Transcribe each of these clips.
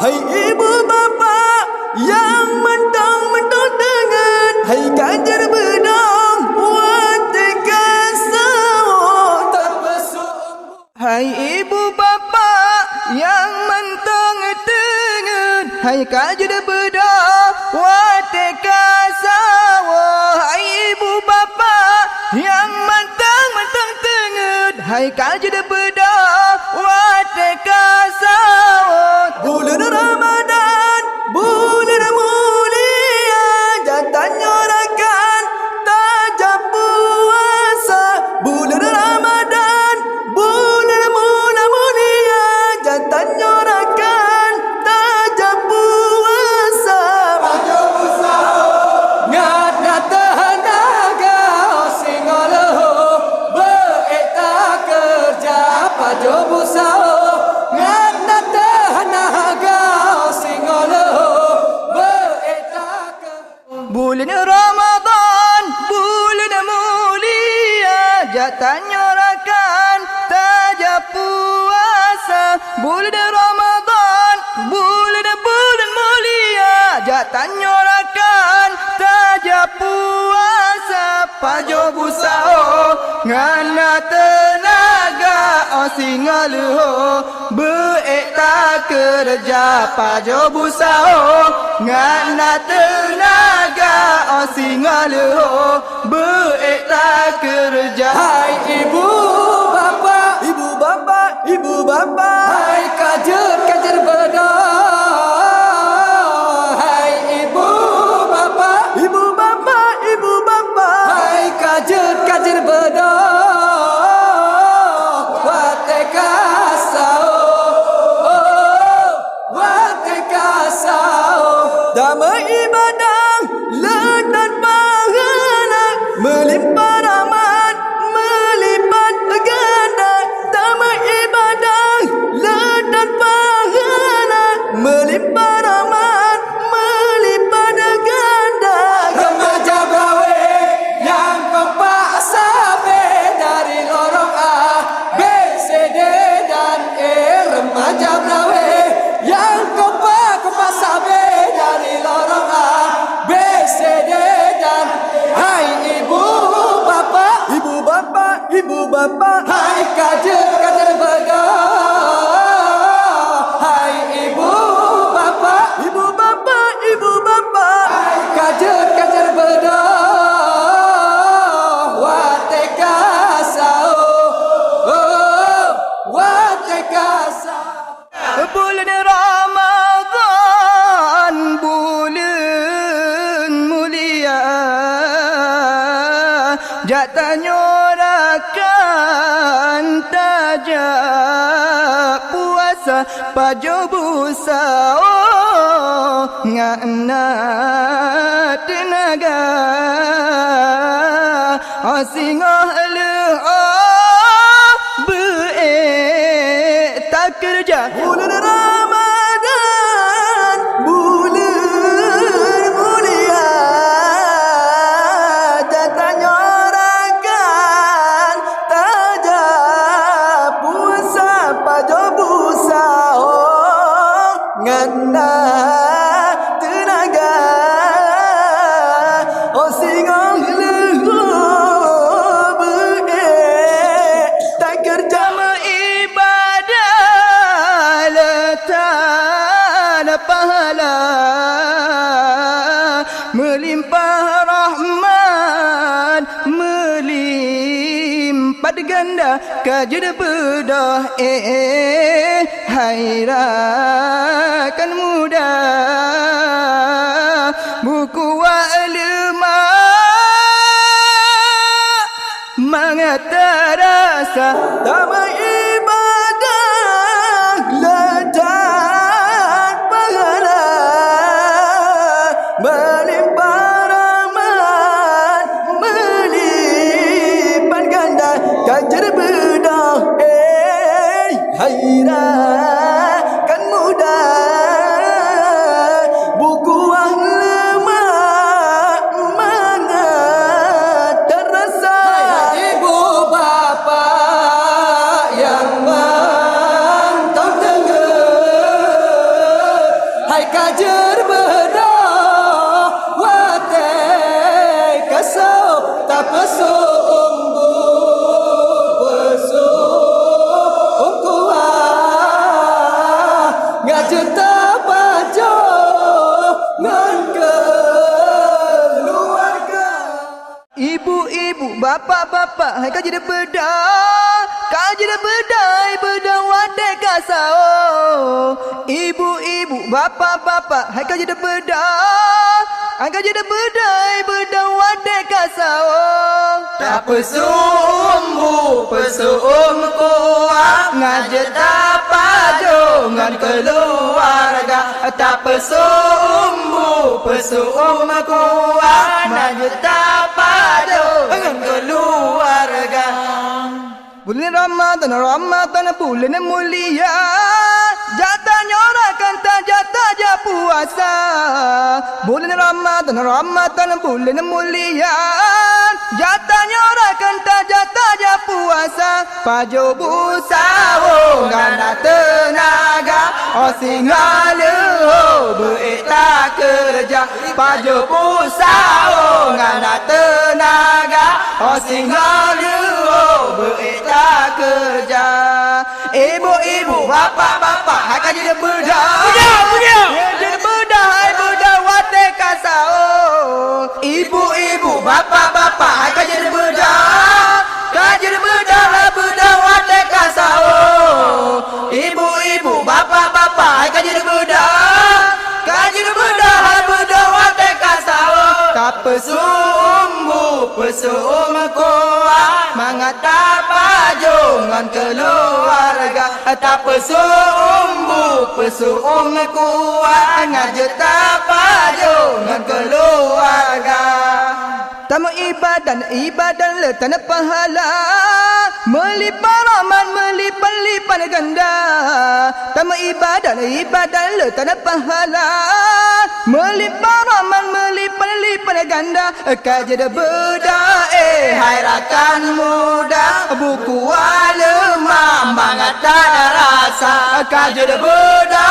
hai ibu bapa yang mentang-mentang dengan hai kajar bedang watika sawah terpesona. Hai ibu bapa yang mentang dengan hai kajar bedang watika sawah. Hai ibu bapa yang mentang-mentang dengan hai kajar bedang watika sawah. Bulan Ramadan, bulan mulia, jatahnya rakan tajam puasa. Bulan Ramadan, bulan mulia, jatahnya rakan tajam puasa. Pajo usaha ngada tenaga singoloh beeta kerja. Pajo usaha bulan Ramadan, bulan mulia, jatahnya rakan tajam puasa. Bulan Ramadan, bulan mulia, jatahnya rakan tajam puasa. Pajo busao ngana tenaga singaluho beeta kerja. Pajo busao ngana tenaga singaluho beeta kerja. Hai ibu bapa, ibu bapa, ibu bapa, hai kajar bedang. Hai ibu bapa, ibu bapa, ibu bapa, hai kajar bedang. Wateka sao, wateka sao, damai ibadah ledan pahala, melimpah rahmat, melipat ganda. Damai ibadah ledan pahala, melimpah rahmat, melipat ganda. Remaja brawe yang kompak sampai dari lorong A, B, C, D dan E. Remaja brawe yang kompak sampai dari lorong A, B, C, D dan E. Hai ibu bapa, ibu bapa, ibu bapa, hai kajar bedang. Hai ibu bapa, ibu bapa, ibu bapa, hai kajar bedang. Wateka sao, wateka sao. Bulan Ramadan, bulan mulia, jatahnya rakan tajam puasa. Pajo busa ngana tenaga singoh beeta kerja. Bulan Ramadan, bulan mulia, jatahnya rakan tajam puasa. Pajo busa ngana tenaga singoh beeta kerja. Ibadah letan pahala, melimpah rahmat, melimpah ganda. Kajar bedah hai rakan muda, buku ulama mengatarasa. Damai ibadah ledan pahala, melimpah rahmat, melipat ganda. Kajar bedah hai rakan muda, ngajeta pajo ngan keluarga. Ibu-ibu, bapak-bapak, hai kau jadi bedah, kau jadi bedai, bedah wadai kasau. Ibu-ibu, bapak-bapak, hai kau jadi bedah, hai kau jadi bedai, bedah wadai kasau. Tak pesumbu, pesum kuat, ngajeta pajo ngan keluarga. Tak pesumbu, pesum kuat, ngajeta pajo ngan keluarga. Bulan Ramadan, Ramadan bulan mulia, jatah nyorakan tak jatah ja puasa. Bulan Ramadan, Ramadan bulan mulia, jatah nyorakan tak jatah ja puasa. Pajo busawo ngana tenaga, oh singalu beita kerja. Pajo busawo ngana tenaga, oh singalu beita kerja. Ibu-ibu, bapak-bapak, hai kau jadi bedah. Jadi bedah, hai bedah wate kasau. Ibu-ibu, bapak-bapak, hai kau jadi bedah. Kau jadi bedah, hai bedah wate kasau. Ibu-ibu, bapak-bapak, hai kau jadi bedah. Kau jadi bedah, hai bedah wate kasau. Tak pesumbu, pesum kuat, mangata pajo ngan keluarga. Tak pesumbu, pesum kuat, ngajeta pajo ngan keluarga. Tamu ibadan letan pahala, melipat rahman melipat ganda. Tamu ibadan letan pahala, melipat rahman melipat ganda. Kajada beda hai rakan muda, buku alemah mangata rasa. Kajada beda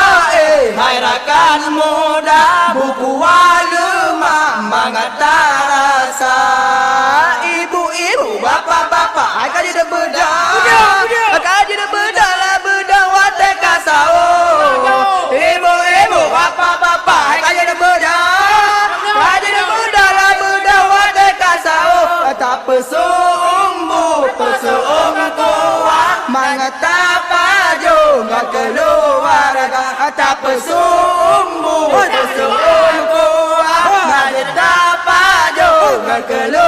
hai rakan muda, buku alemah mangata rasa. Ibu-ibu, bapak-bapak, hai kajada beda. Kajada beda lah beda wate kasau. Ibu-ibu, bapak-bapak, hai kajada beda. Kajada beda lah beda wate kasau. Tak pesumbu, pesum kuat, mangata pajo ngan keluarga. Tak pesumbu, pesum kuat, mangata pajo ngan keluarga.